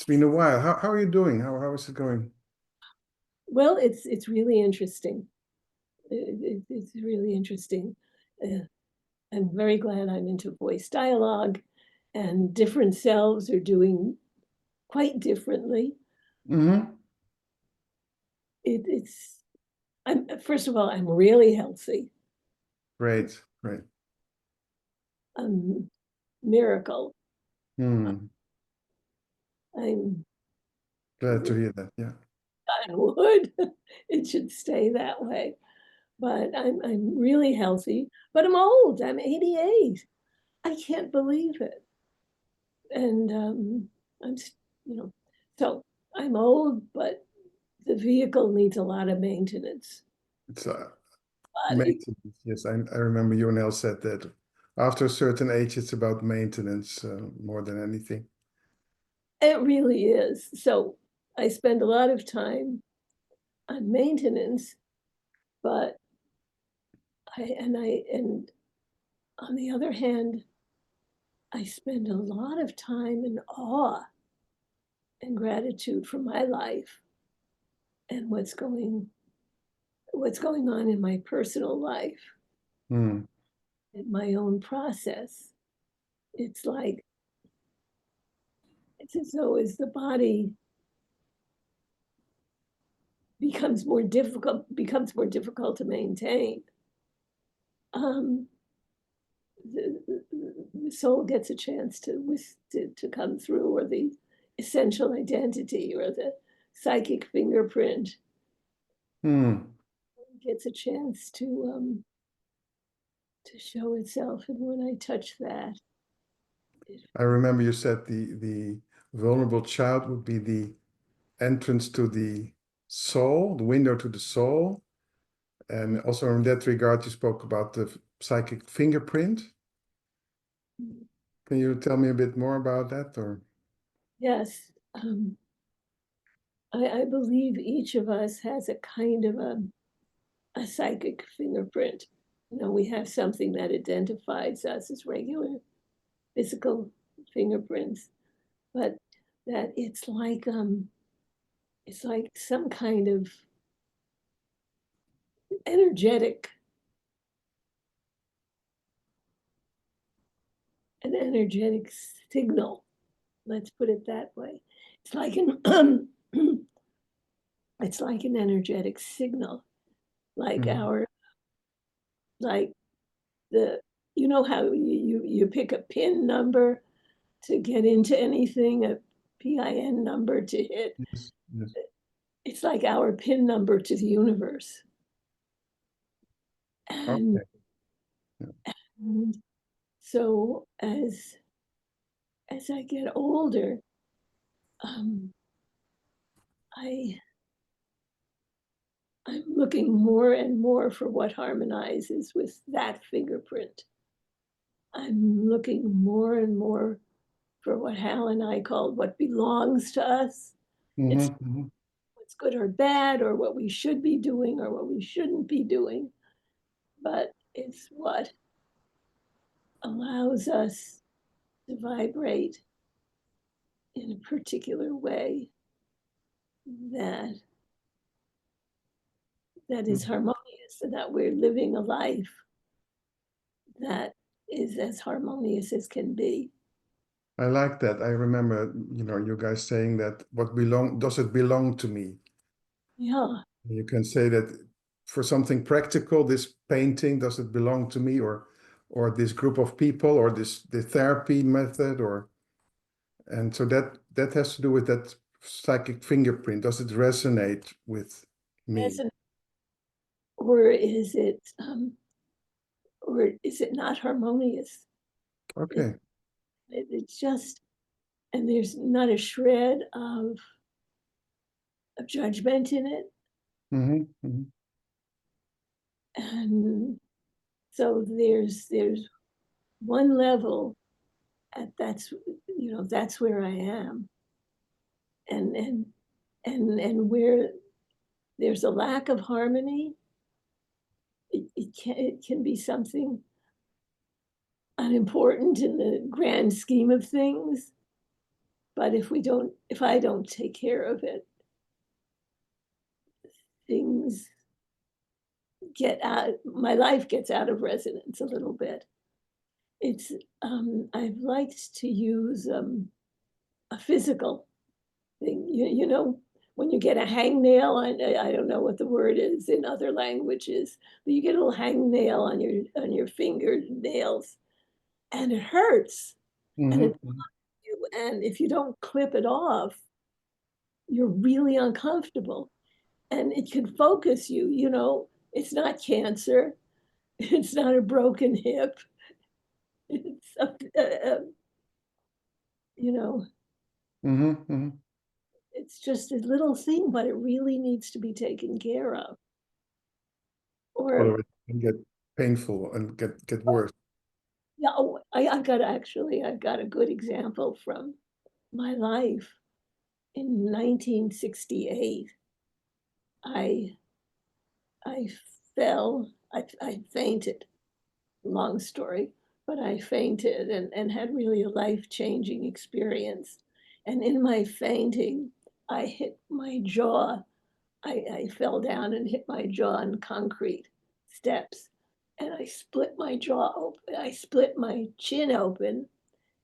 It's been a while. How are you doing? How is it going? Well, it's really interesting. It's really interesting. Uh, I'm very glad I'm into voice dialogue, and different selves are doing quite differently. Mm-hmm. It's I'm first of all, I'm really healthy. Great, great. Miracle. Hmm. I'm Glad to hear that. Yeah. on wood. It should stay that way. But I'm really healthy. But I'm old. I'm 88. I can't believe it. And I'm, you know, so I'm old, but the vehicle needs a lot of maintenance. It's Body. maintenance. Yes, I remember you and El said that after a certain age, it's about maintenance more than anything. It really is. So I spend a lot of time on maintenance, but and on the other hand, I spend a lot of time in awe and gratitude for my life and what's going on in my personal life, Hmm. in my own process. It's like it's as though as the body becomes more difficult to maintain. Um, the soul gets a chance to come through, or the essential identity, or the psychic fingerprint Hmm. gets a chance to show itself. And when I touch that, it, I remember you said the vulnerable child would be the entrance to the soul, the window to the soul. And also in that regard, you spoke about the psychic fingerprint. Can you tell me a bit more about that, or? yes, I believe each of us has a kind of a psychic fingerprint. We have something that identifies us as regular physical fingerprints, but that it's like some kind of energetic an energetic signal. Let's put it that way. It's like an it's like an energetic signal, like Mhm. our like the you know how you pick a pin number to get into anything, a PIN number to hit. Yes, yes. It's like our pin number to the universe. And, Okay. Yeah. and so as I get older, um, I I'm looking more and more for what harmonizes with that fingerprint. I'm looking more and more for what Hal and I called what belongs to us. It's Mhm, mhm. what's good or bad, or what we should be doing or what we shouldn't be doing, but it's what allows us to vibrate in a particular way that that is Mhm. harmonious, and that we're living a life that is as harmonious as can be. I like that. I remember, you guys saying that does it belong to me? Yeah, You can say that for something practical, this painting, does it belong to me or this group of people or the therapy method and so that has to do with that psychic fingerprint. Does it resonate with me? resonant, or is it not harmonious? It, Okay. it's just, and there's not a shred of judgment in it. Hmm, hmm. And so there's one level at that's where I am. And and and and where there's a lack of harmony, it can be something unimportant in the grand scheme of things, But if I don't take care of it, things my life gets out of resonance a little bit. It's, I've liked to use a physical thing. You know, when you get a hangnail, I don't know what the word is in other languages, but you get a little hangnail on your fingernails, and it hurts, and Mm-hmm. it and if you don't clip it off, you're really uncomfortable, and it can focus you. You know, it's not cancer, it's not a broken hip, it's you know, Mm-hmm. Mm-hmm. it's just a little thing, but it really needs to be taken care of. Or Otherwise it can get painful and get worse. yeah, I've got a good example from my life. In 1968, I I I fainted. Long story, but I fainted and had really a life-changing experience. And in my fainting, I hit my jaw. I fell down and hit my jaw on concrete steps. And I split my jaw open. I split my chin open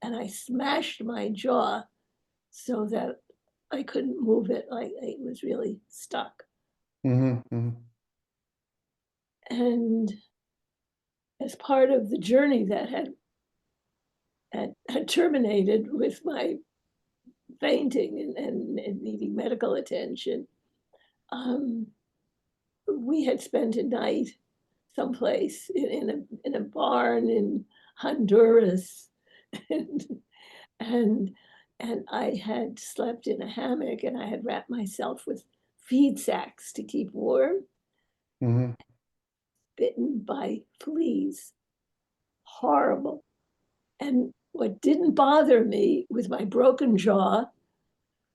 and I smashed my jaw so that I couldn't move it. Like it was really stuck. Mm-hmm. Mm-hmm. And as part of the journey that had terminated with my fainting and needing medical attention, um, we had spent a night someplace in a barn in Honduras, and and and I had slept in a hammock and I had wrapped myself with feed sacks to keep warm, Mm-hmm. bitten by fleas. Horrible. And what didn't bother me with my broken jaw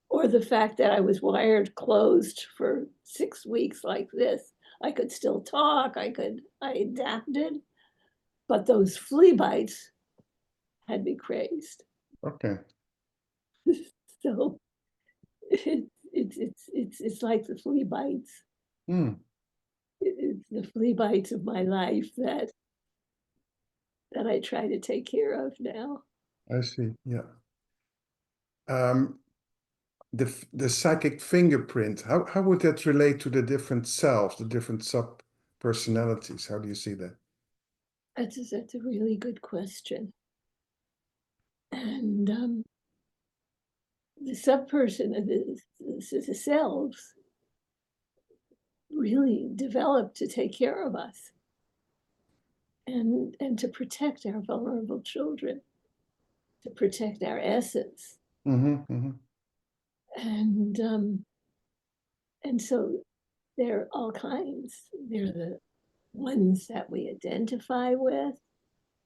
or the fact that I was wired closed for 6 weeks like this. I could still talk, I adapted, but those flea bites had me crazed. Okay. So it's like the flea bites. Mm, It's the flea bites of my life that I try to take care of now. I see. Yeah. Um, the psychic fingerprint, how would that relate to the different selves, the different sub personalities? How do you see that? That's a really good question. And the subperson, the selves, really developed to take care of us and to protect our vulnerable children, to protect our essence. Mm-hmm. Mm-hmm. And and so they're all kinds. They're the ones that we identify with,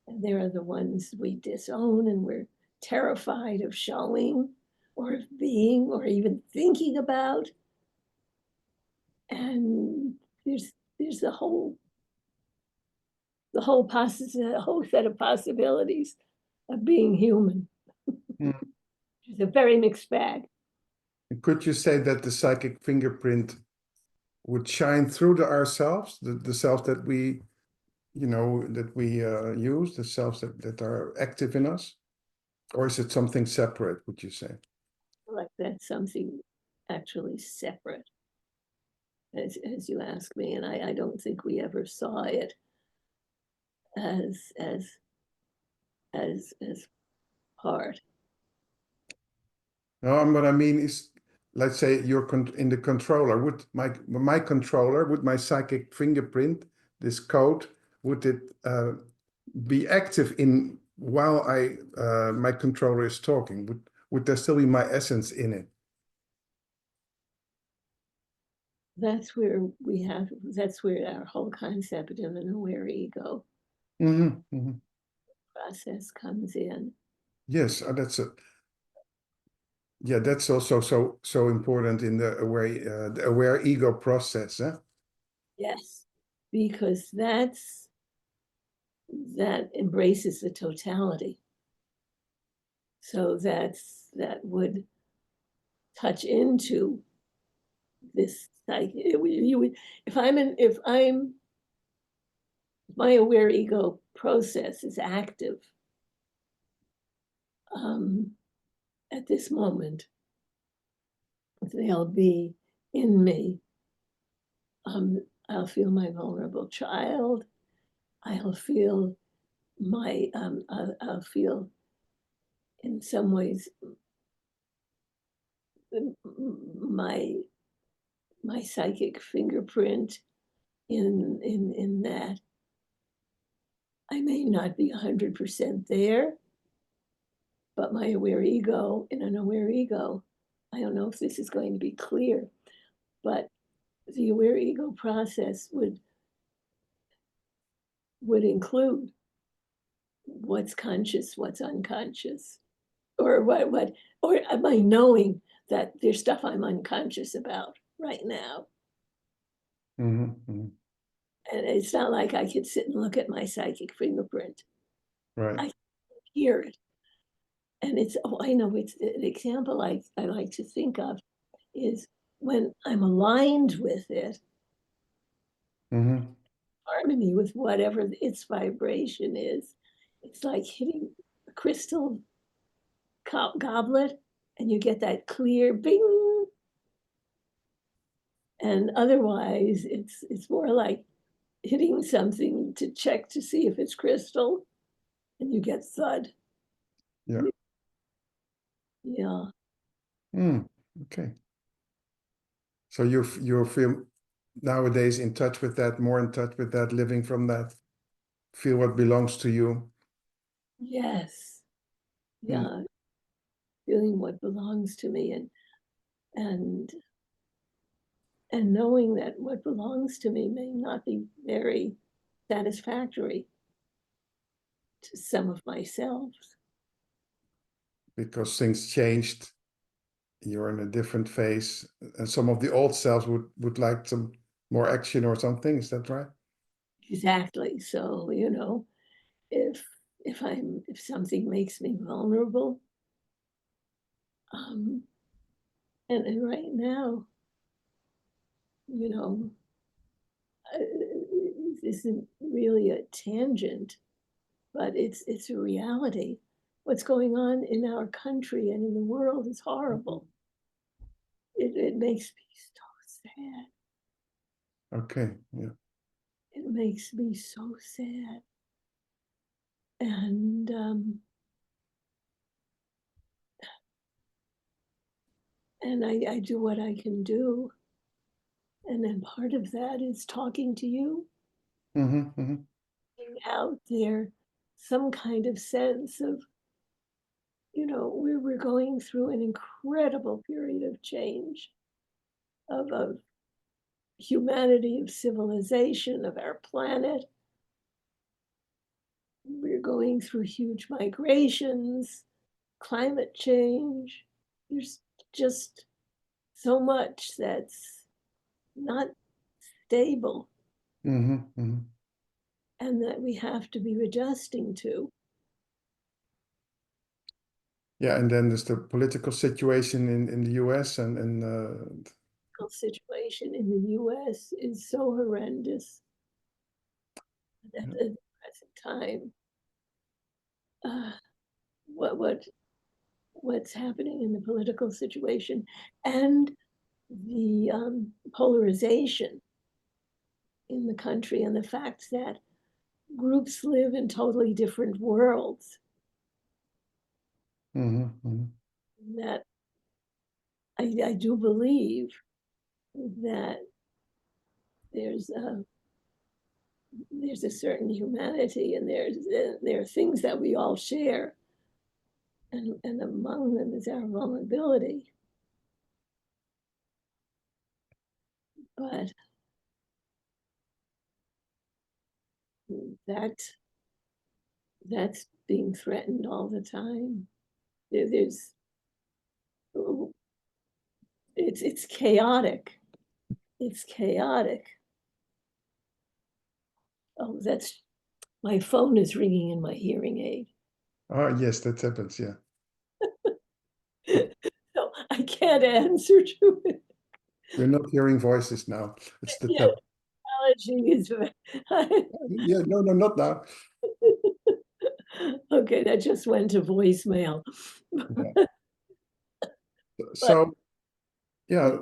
and there are the ones we disown and we're terrified of showing or of being or even thinking about. And there's the whole set of possibilities of being human. Mm. It's a very mixed bag. Could you say that the psychic fingerprint would shine through the ourselves, the self that we, that we use, the selves that are active in us? Or is it something separate, would you say? Like that's something actually separate, as you ask me, and I don't think we ever saw it as as part. No, what I mean is, let's say you're in the controller. Would my controller, would my psychic fingerprint, this code, would it be active in while my controller is talking? Would there still be my essence in it? That's where our whole concept of an aware ego Mm-hmm, mm-hmm. process comes in. Yes, that's also so important in the aware ego process. Huh? Yes, because that embraces the totality. So that would touch into this if my aware ego process is active at this moment, they'll be in me. I'll feel my vulnerable child. I'll feel I'll feel in some ways my psychic fingerprint in that I may not be 100% there, but my aware ego, in an aware ego, I don't know if this is going to be clear, but the aware ego process would include what's conscious, what's unconscious, or or am I knowing that there's stuff I'm unconscious about right now? Mm-hmm. And it's not like I could sit and look at my psychic fingerprint. Right. I hear it. And it's, oh, I know, it's an example I like to think of is when I'm aligned with it, Mm-hmm. harmony with whatever its vibration is. It's like hitting a crystal goblet and you get that clear bing. And otherwise, it's more like hitting something to check to see if it's crystal and you get thud. Yeah. Yeah. Okay. So you feel nowadays in touch with that, more in touch with that, living from that, feel what belongs to you. Yes. Mm. Yeah. Feeling what belongs to me and knowing that what belongs to me may not be very satisfactory to some of myself. Because things changed, you're in a different phase, and some of the old selves would like some more action or something. Is that right? Exactly. So, if if something makes me vulnerable, um, and right now, you know, this isn't really a tangent, but it's a reality. What's going on in our country and in the world is horrible. It makes me so sad. Okay. Yeah. It makes me so sad. And I do what I can do. And then part of that is talking to you, Mm-hmm. Mm-hmm. getting out there, some kind of sense of, we're going through an incredible period of change of humanity, of civilization, of our planet. We're going through huge migrations, climate change. There's just so much that's not stable Mm-hmm. Mm-hmm. and that we have to be adjusting to. Yeah, and then there's the political situation in the US and The situation in the US is so horrendous at the present time. Uh, what's happening in the political situation and the polarization in the country and the fact that groups live in totally different worlds mm-hmm. Mm-hmm. that I do believe that there's a certain humanity and there are things that we all share and among them is our vulnerability, but that that's being threatened all the time. There's it's chaotic. It's chaotic. Oh, that's my phone is ringing in my hearing aid. Oh yes, that happens. Yeah. can't answer to it. You're not hearing voices now. It's the Yeah, technology is yeah, no, not now. okay, that just went to voicemail. Yeah. But So yeah,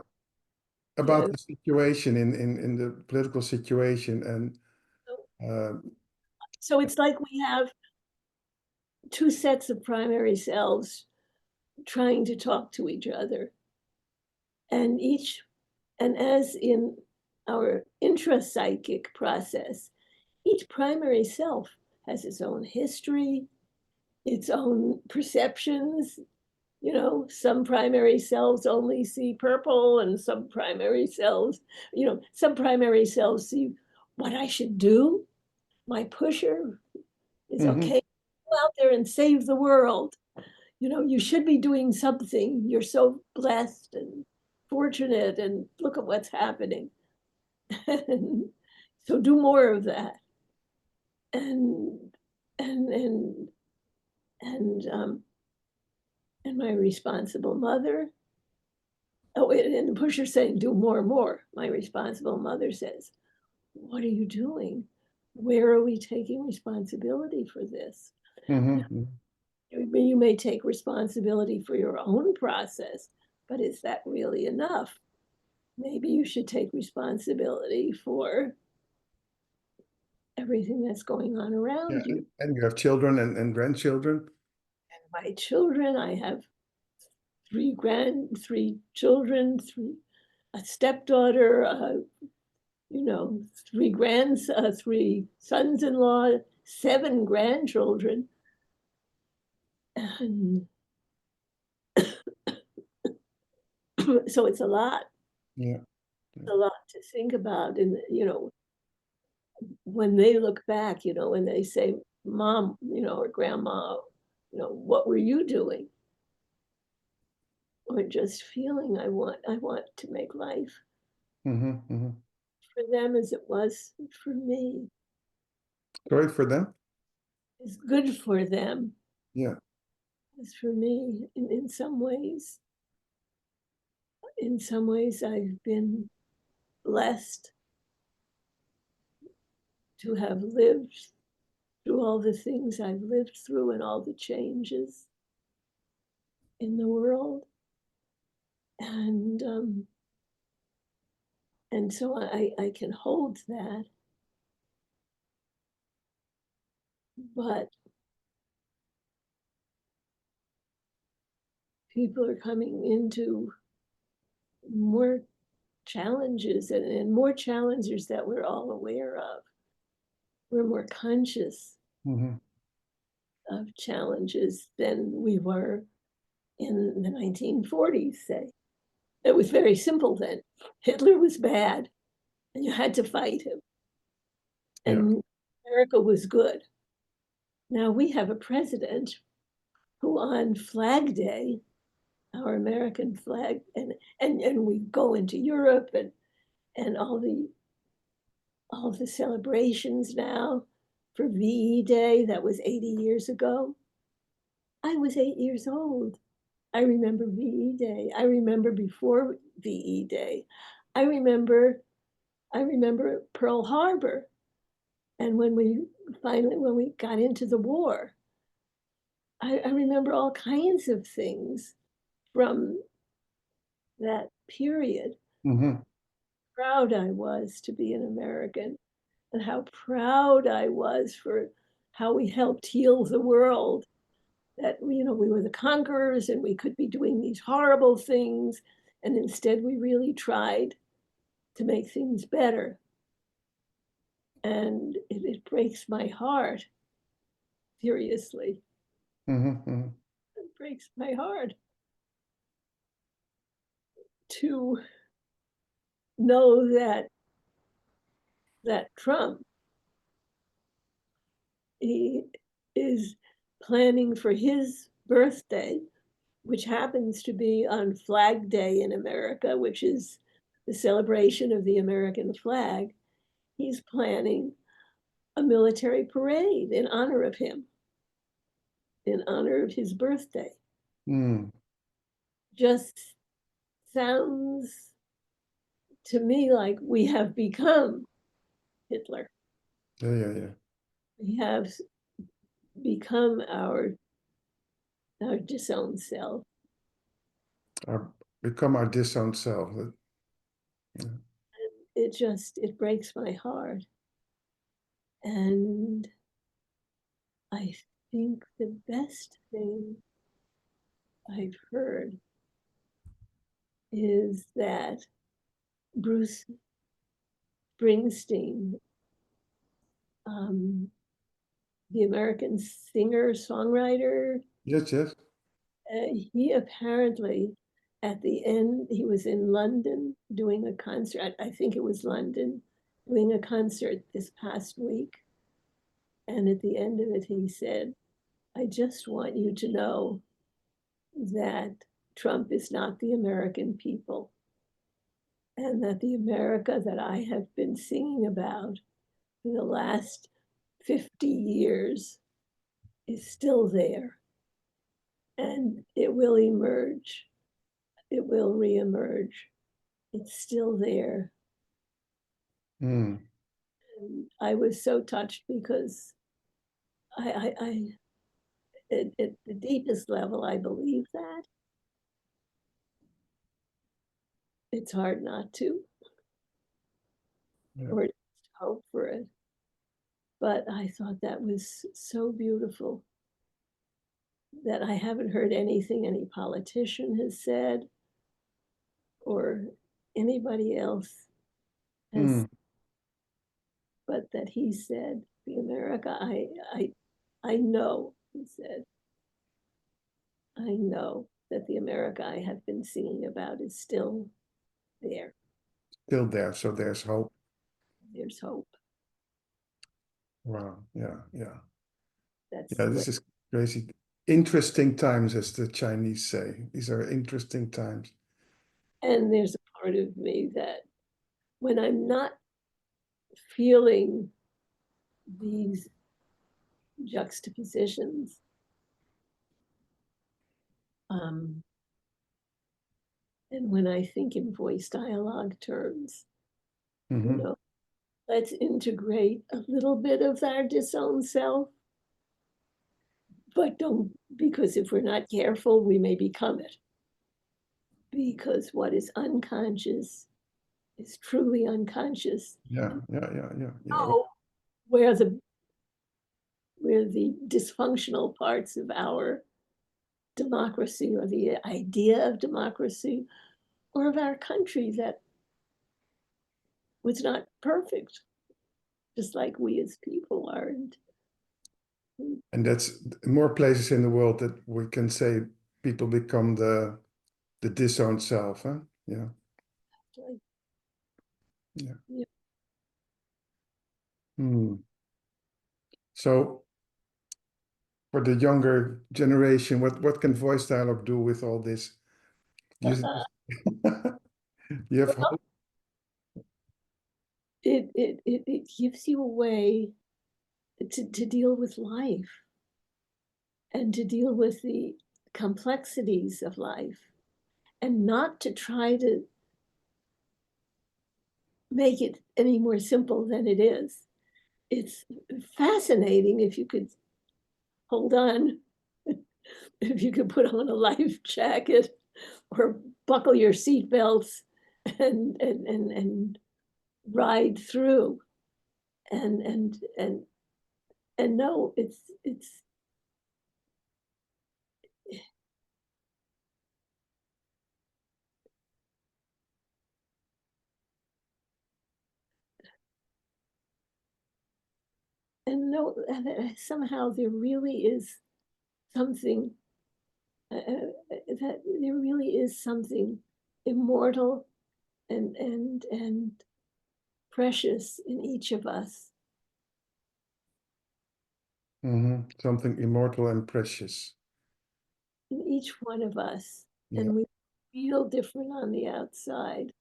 about yeah, the situation in the political situation, and uh, so it's like we have two sets of primary selves trying to talk to each other. And as in our intrapsychic process, each primary self has its own history, its own perceptions. You know, some primary selves only see purple, and some primary selves, some primary selves see what I should do. My pusher is mhm, okay. Go out there and save the world. You should be doing something. You're so blessed and fortunate, and look at what's happening. And so do more of that. And and and and and my responsible mother. Oh, and the pusher saying, do more and more. My responsible mother says, what are you doing? Where are we taking responsibility for this? mhm, You may take responsibility for your own process, but is that really enough? Maybe you should take responsibility for everything that's going on yeah, around you. and you have children and grandchildren. My children, I have three children, a stepdaughter, three sons-in-law, 7 grandchildren, and so it's a lot. Yeah, It's a lot to think about. And when they look back, when they say, "Mom," or "Grandma," what were you doing? Or just feeling, I want to make life mhm. for them as it was for me, Sorry for them. as good for them Yeah. as for me. In some ways, I've been blessed to have lived through all the things I've lived through and all the changes in the world. And so I can hold that, but people are coming into more challenges, and more challenges that we're all aware of. We're more conscious Mhm, of challenges than we were in the 1940s, say. It was very simple then. Hitler was bad, and you had to fight him. yeah. And America was good. Now we have a president who on Flag Day, our American flag, and we go into Europe, and all the celebrations now for VE Day. That was 80 years ago. I was 8 years old. I remember VE Day. I remember before VE Day. I remember I remember Pearl Harbor. And when we got into the war, I remember all kinds of things from that period. Mhm, Proud I was to be an American, and how proud I was for how we helped heal the world. That we were the conquerors, and we could be doing these horrible things, and instead we really tried to make things better. And it breaks my heart, seriously. mhm. It breaks my heart to know that Trump, he is planning for his birthday, which happens to be on Flag Day in America, which is the celebration of the American flag. He's planning a military parade in honor of him, in honor of his birthday. Mm. Just sounds to me like we have become Hitler. Yeah. We have become our disowned self. Become our disowned self. Yeah. It breaks my heart. And I think the best thing I've heard is that Bruce Springsteen, the American singer, songwriter, Yes. he apparently, at the end, he was in London doing a concert. I think it was London, doing a concert this past week. And at the end of it, he said, I just want you to know that Trump is not the American people, and that the America that I have been singing about for the last 50 years is still there, and it will emerge. It will reemerge. It's still there. Mm. And I was so touched because at the deepest level, I believe that. It's hard not to, Yeah. or hope for it. But I thought that was so beautiful that I haven't heard anything any politician has said or anybody else has, Mm. but that he said, the America I know, he said, I know that the America I have been singing about is still there. Still there, so there's hope. There's hope. Wow. Yeah. That's Yeah, the this great. is crazy. Interesting times, as the Chinese say. These are interesting times. And there's a part of me that when I'm not feeling these juxtapositions, um, and when I think in voice dialogue terms, you Hmm. know, let's integrate a little bit of our disowned self, but don't, because if we're not careful, we may become it. Because what is unconscious is truly unconscious. Yeah. Well, Oh, where the dysfunctional parts of our democracy or the idea of democracy or of our country that was not perfect, just like we as people aren't. and that's more places in the world that we can say people become the disowned self, huh? Yeah. Like, Yeah. yeah. Hmm. So for the younger generation, what can voice dialogue do with all this? You, you have Well, hope? it gives you a way to deal with life and to deal with the complexities of life and not to try to make it any more simple than it is. It's fascinating if you could hold on, if you could put on a life jacket or buckle your seatbelts and ride through and and and and no, it's and no, somehow there really is something that there really is something immortal and precious in each of us. Something immortal and precious. In each one of us. Yeah. And we feel different on the outside,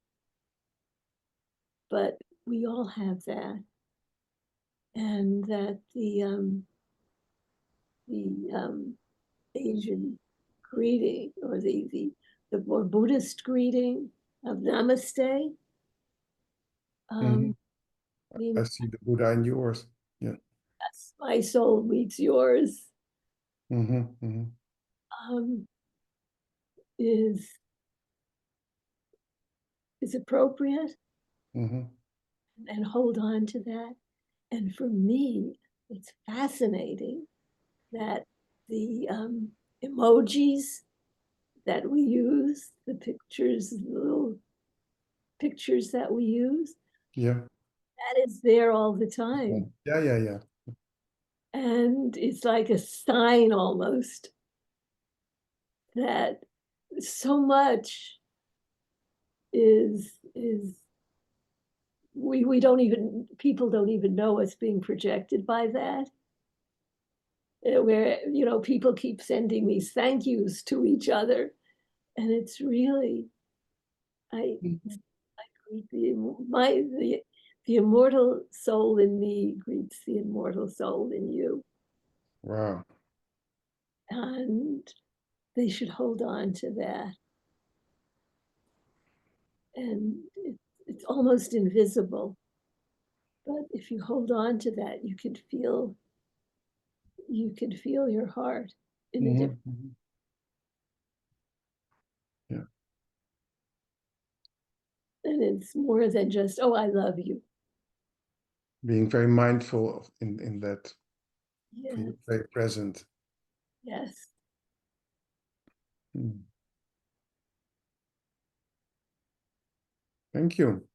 but we all have that. And that the Asian greeting or the more Buddhist greeting of Namaste. Mhm. I mean, I see the Buddha in yours. Yeah. yes, my soul meets yours, Mm-hmm. um, is appropriate, Mm-hmm. and hold on to that. And for me, it's fascinating that the emojis that we use, the pictures, the little pictures that we use, Yeah. that is there all the time. Yeah. And it's like a sign almost that so much is we don't even, people don't even know what's being projected by that. Where, people keep sending these thank yous to each other. And it's really, I Mhm. greet the immortal soul in me greets the immortal soul in you. Wow. And they should hold on to that. And it's almost invisible. But if you hold on to that, you can feel your heart in a different. Mm-hmm. Yeah. And it's more than just, oh, I love you. Being very mindful of in that, Yes, very present. yes. Mm. Thank you.